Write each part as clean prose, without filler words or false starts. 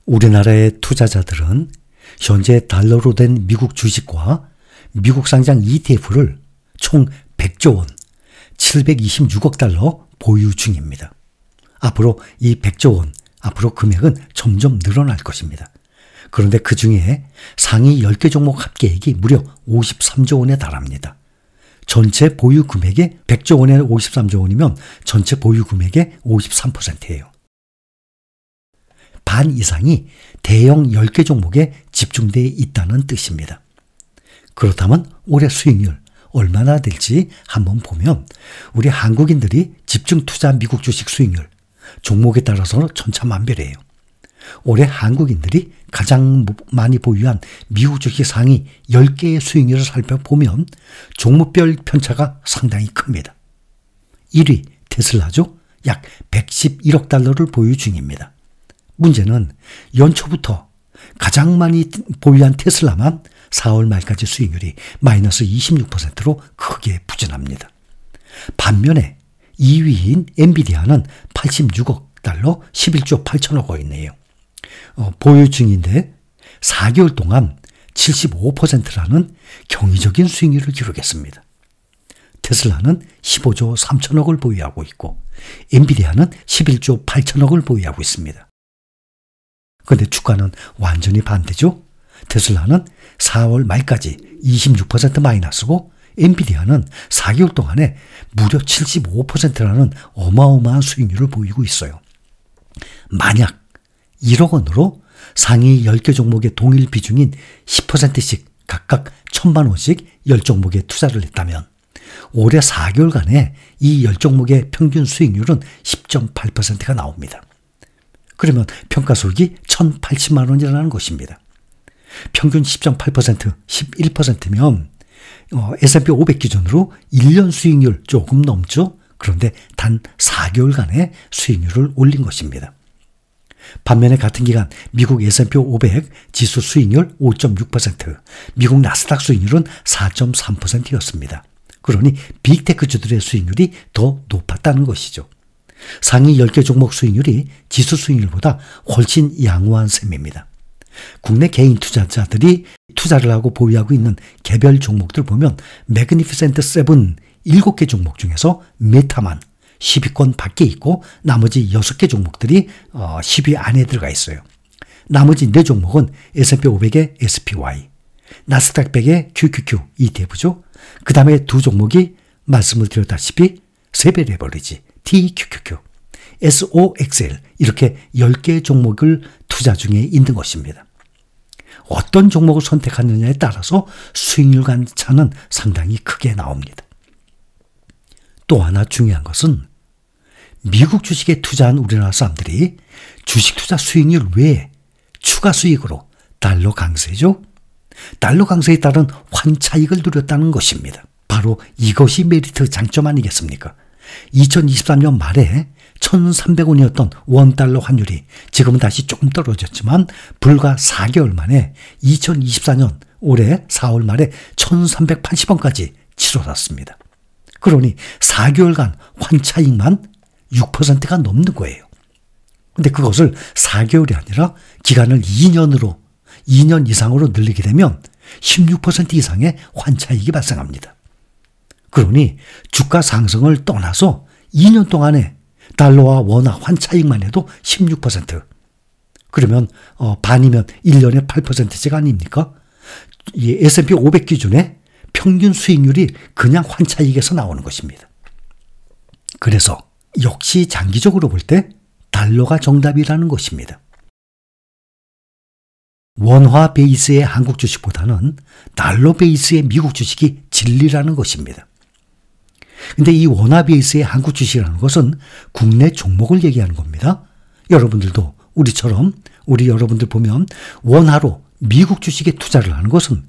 우리나라의 투자자들은 현재 달러로 된 미국 주식과 미국 상장 ETF를 총 100조 원, 726억 달러 보유 중입니다. 앞으로 이 100조 원, 앞으로 금액은 점점 늘어날 것입니다. 그런데 그 중에 상위 10개 종목 합계액이 무려 53조 원에 달합니다. 전체 보유 금액의 100조 원에 53조 원이면 전체 보유 금액의 53%예요. 반 이상이 대형 10개 종목에 집중되어 있다는 뜻입니다. 그렇다면 올해 수익률 얼마나 될지 한번 보면 우리 한국인들이 집중 투자 미국 주식 수익률 종목에 따라서 천차만별이에요. 올해 한국인들이 가장 많이 보유한 미국 주식 상위 10개의 수익률을 살펴보면 종목별 편차가 상당히 큽니다. 1위 테슬라죠. 약 111억 달러를 보유 중입니다. 문제는 연초부터 가장 많이 보유한 테슬라만 4월 말까지 수익률이 마이너스 26%로 크게 부진합니다. 반면에 2위인 엔비디아는 86억 달러 11조 8천억 원이네요. 보유 중인데 4개월 동안 75%라는 경이적인 수익률을 기록했습니다. 테슬라는 15조 3천억을 보유하고 있고 엔비디아는 11조 8천억을 보유하고 있습니다. 그런데 주가는 완전히 반대죠. 테슬라는 4월 말까지 26% 마이너스고 엔비디아는 4개월 동안에 무려 75%라는 어마어마한 수익률을 보이고 있어요. 만약 1억 원으로 상위 10개 종목의 동일 비중인 10%씩 각각 1,000만 원씩 10종목에 투자를 했다면 올해 4개월간에 이 10종목의 평균 수익률은 10.8%가 나옵니다. 그러면 평가수익이 1,080만 원이라는 것입니다. 평균 10.8%, 11%면 S&P 500 기준으로 1년 수익률 조금 넘죠. 그런데 단 4개월간의 수익률을 올린 것입니다. 반면에 같은 기간 미국 S&P 500 지수 수익률 5.6%, 미국 나스닥 수익률은 4.3%였습니다. 그러니 빅테크주들의 수익률이 더 높았다는 것이죠. 상위 10개 종목 수익률이 지수 수익률보다 훨씬 양호한 셈입니다. 국내 개인 투자자들이 투자를 하고 보유하고 있는 개별 종목들 보면 매그니피센트 7 7개 종목 중에서 메타만 10위권 밖에 있고 나머지 6개 종목들이 10위 안에 들어가 있어요. 나머지 4종목은 S&P 500의 SPY, 나스닥 100의 QQQ ETF죠. 그 다음에 2종목이 말씀을 드렸다시피 세배 레버리지 TQQQ, SOXL 이렇게 10개의 종목을 투자 중에 있는 것입니다. 어떤 종목을 선택하느냐에 따라서 수익률 간 차는 상당히 크게 나옵니다. 또 하나 중요한 것은 미국 주식에 투자한 우리나라 사람들이 주식 투자 수익률 외에 추가 수익으로 달러 강세죠. 달러 강세에 따른 환차익을 누렸다는 것입니다. 바로 이것이 메리트 장점 아니겠습니까? 2023년 말에 1,300원이었던 원달러 환율이 지금은 다시 조금 떨어졌지만 불과 4개월 만에 2024년 올해 4월 말에 1,380원까지 치솟았습니다. 그러니 4개월간 환차익만 6%가 넘는 거예요. 근데 그것을 4개월이 아니라 기간을 2년 이상으로 늘리게 되면 16% 이상의 환차익이 발생합니다. 그러니 주가 상승을 떠나서 2년 동안에 달러와 원화 환차익만 해도 16%. 그러면 반이면 1년에 8%씩 아닙니까? 이 S&P 500 기준의 평균 수익률이 그냥 환차익에서 나오는 것입니다. 그래서 역시 장기적으로 볼 때 달러가 정답이라는 것입니다. 원화 베이스의 한국 주식보다는 달러 베이스의 미국 주식이 진리라는 것입니다. 근데 이 원화 베이스의 한국 주식이라는 것은 국내 종목을 얘기하는 겁니다. 여러분들도 우리처럼 여러분들 보면 원화로 미국 주식에 투자를 하는 것은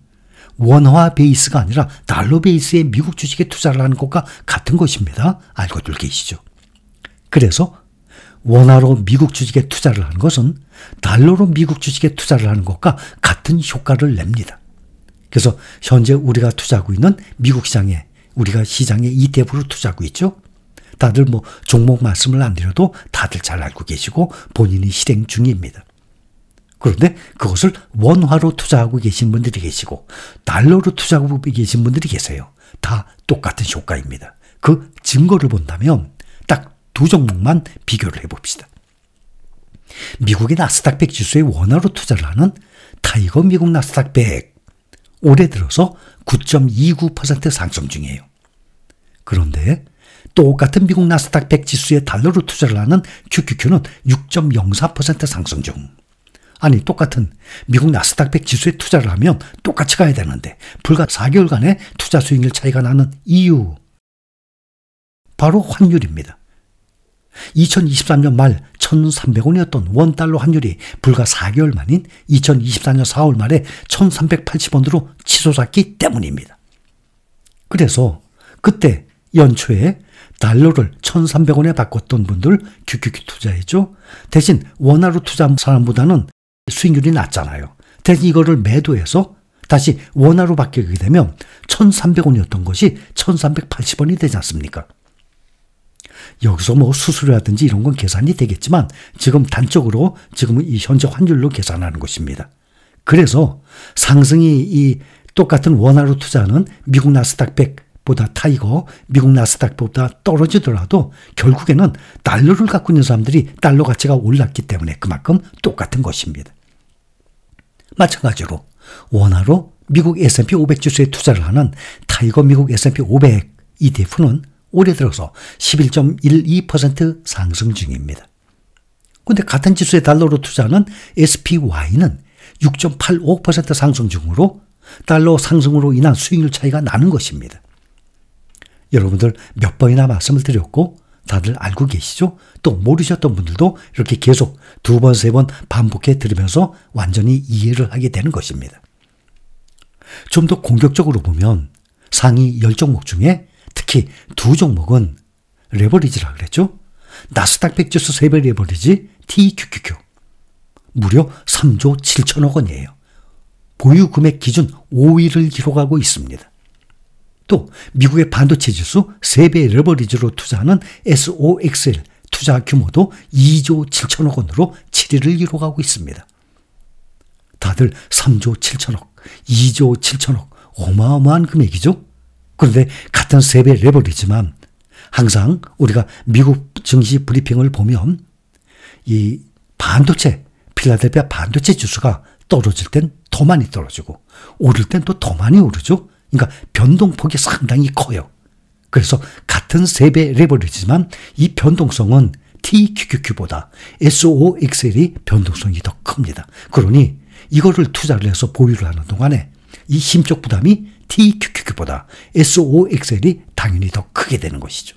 원화 베이스가 아니라 달러 베이스의 미국 주식에 투자를 하는 것과 같은 것입니다. 알고들 계시죠? 그래서 원화로 미국 주식에 투자를 하는 것은 달러로 미국 주식에 투자를 하는 것과 같은 효과를 냅니다. 그래서 현재 우리가 투자하고 있는 미국 시장에 우리가 시장에 ETF로 투자하고 있죠. 다들 종목 말씀을 안 드려도 다들 잘 알고 계시고 본인이 실행 중입니다. 그런데 그것을 원화로 투자하고 계신 분들이 계시고 달러로 투자하고 계신 분들이 계세요. 다 똑같은 효과입니다. 그 증거를 본다면 딱 두 종목만 비교를 해봅시다. 미국의 나스닥 100 지수에 원화로 투자를 하는 타이거 미국 나스닥 100 올해 들어서 9.29% 상승 중이에요. 그런데 똑같은 미국 나스닥 100 지수에 달러로 투자를 하는 QQQ는 6.04% 상승 중. 아니 똑같은 미국 나스닥 100 지수에 투자를 하면 똑같이 가야 되는데 불과 4개월간의 투자 수익률 차이가 나는 이유. 바로 환율입니다. 2023년 말 1,300원이었던 원달러 환율이 불과 4개월 만인 2024년 4월 말에 1,380원으로 치솟았기 때문입니다. 그래서 그때 연초에 달러를 1,300원에 바꿨던 분들 QQQ 투자했죠. 대신 원화로 투자한 사람보다는 수익률이 낮잖아요. 대신 이거를 매도해서 다시 원화로 바뀌게 되면 1,300원이었던 것이 1,380원이 되지 않습니까? 여기서 뭐 수수료라든지 이런 건 계산이 되겠지만 지금 단적으로 지금 이 현재 환율로 계산하는 것입니다. 그래서 상승이 이 똑같은 원화로 투자하는 미국 나스닥 100보다 타이거 미국 나스닥보다 떨어지더라도 결국에는 달러를 갖고 있는 사람들이 달러 가치가 올랐기 때문에 그만큼 똑같은 것입니다. 마찬가지로 원화로 미국 S&P 500 지수에 투자를 하는 타이거 미국 S&P 500 ETF는 올해 들어서 11.12% 상승 중입니다. 그런데 같은 지수의 달러로 투자하는 SPY는 6.85% 상승 중으로 달러 상승으로 인한 수익률 차이가 나는 것입니다. 여러분들 몇 번이나 말씀을 드렸고 다들 알고 계시죠? 또 모르셨던 분들도 이렇게 계속 두 번, 세 번 반복해 들으면서 완전히 이해를 하게 되는 것입니다. 좀 더 공격적으로 보면 상위 10종목 중에 특히 두 종목은 레버리지라 그랬죠. 나스닥 100 지수 3배 레버리지 TQQQ 무려 3조 7천억 원이에요. 보유 금액 기준 5위를 기록하고 있습니다. 또 미국의 반도체 지수 3배 레버리지로 투자하는 SOXL 투자 규모도 2조 7천억 원으로 7위를 기록하고 있습니다. 다들 3조 7천억, 2조 7천억 어마어마한 금액이죠. 그런데 같은 3배 레버리지만 항상 우리가 미국 증시 브리핑을 보면 이 반도체, 필라델피아 반도체 지수가 떨어질 땐 더 많이 떨어지고 오를 땐 또 더 많이 오르죠. 그러니까 변동폭이 상당히 커요. 그래서 같은 3배 레버리지만 이 변동성은 TQQQ보다 SOXL이 변동성이 더 큽니다. 그러니 이거를 투자를 해서 보유를 하는 동안에 이 심적 부담이 TQQQ보다 SOXL이 당연히 더 크게 되는 것이죠.